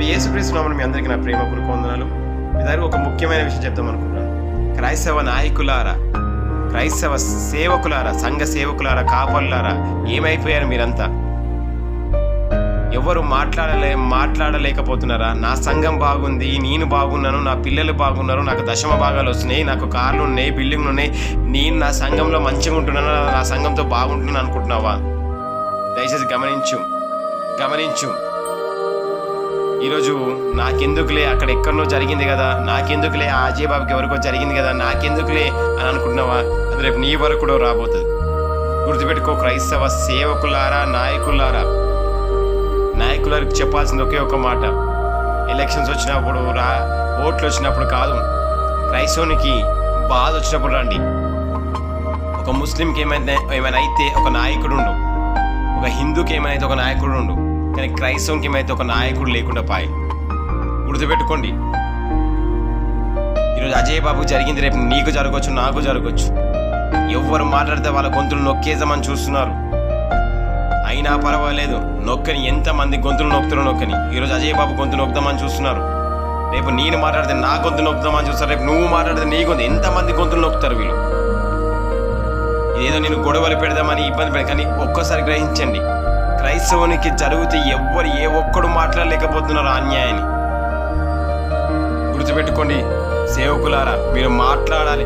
ప్రభు యేసుక్రీస్తు నామమున మీ అందరికీ నా ప్రేమపూర్వక వందనాలు. మీ దగ్గర ఒక ముఖ్యమైన విషయం చెప్తాం అనుకుంటున్నాను. క్రైస్తవ నాయకులారా, క్రైస్తవ సేవకులారా, సంఘ సేవకులారా, కాపరులారా, ఏమైపోయారు మీరంతా? ఎవరు మాట్లాడలేకపోతున్నారా? నా సంఘం బాగుంది, నేను బాగున్నాను, నా పిల్లలు బాగున్నారు, నాకు దశమ భాగాలు వస్తున్నాయి, నాకు కార్లు ఉన్నాయి, బిల్డింగ్లు ఉన్నాయి, నేను నా సంఘంలో మంచిగా ఉంటున్నాను, నా సంఘంతో బాగుంటున్నాను అనుకుంటున్నావా? దయచేసి గమనించు. ఈరోజు నాకెందుకులే, అక్కడ ఎక్కడనో జరిగింది కదా, నాకెందుకులే, ఆ అజయ్ బాబుకి ఎవరికో జరిగింది కదా, నాకెందుకులే అని అనుకుంటున్నావా? అది రేపు నీ వరకు కూడా రాబోతుంది. గుర్తుపెట్టుకో, క్రైస్తవ సేవకులారా, నాయకులకు చెప్పాల్సింది ఒకే ఒక మాట. ఎలక్షన్స్ వచ్చినప్పుడు ఓట్లు వచ్చినప్పుడు కాదు, క్రైస్తవునికి బాధ వచ్చినప్పుడు రండి. ఒక ముస్లింకి ఏమైనా అయితే ఒక నాయకుడు ఉండు, ఒక హిందూకి ఏమైనా అయితే ఒక నాయకుడు ఉండు, కానీ క్రైస్తవునికి ఏమైతే ఒక నాయకుడు లేకుండా పాయి. గుర్తుపెట్టుకోండి, ఈరోజు అజయ్ బాబు జరిగింది రేపు నీకు జరగవచ్చు, నాకు జరగవచ్చు. ఎవరు మాట్లాడితే వాళ్ళ గొంతులు నొక్కేద్దామని చూస్తున్నారు. అయినా పర్వాలేదు, నొక్కని. ఎంతమంది గొంతులు నొక్కని. ఈరోజు అజయ్ బాబు గొంతు నొక్కుదామని చూస్తున్నారు. రేపు నేను మాట్లాడితే నా గొంతు నొక్కుదామని చూస్తారు. రేపు నువ్వు మాట్లాడితే నీ గొంతు. ఎంతమంది గొంతులు నొక్కుతారు వీళ్ళు. ఇదేదో నేను గొడవలు పెడదామని ఇబ్బంది పెడ, కానీ ఒక్కసారి గ్రహించండి, క్రైస్తవునికి జరిగితే ఏ ఒక్కడు మాట్లాడలేకపోతున్నారు అన్యాయాన్ని. గుర్తుపెట్టుకోండి సేవకులారా, మీరు మాట్లాడాలి.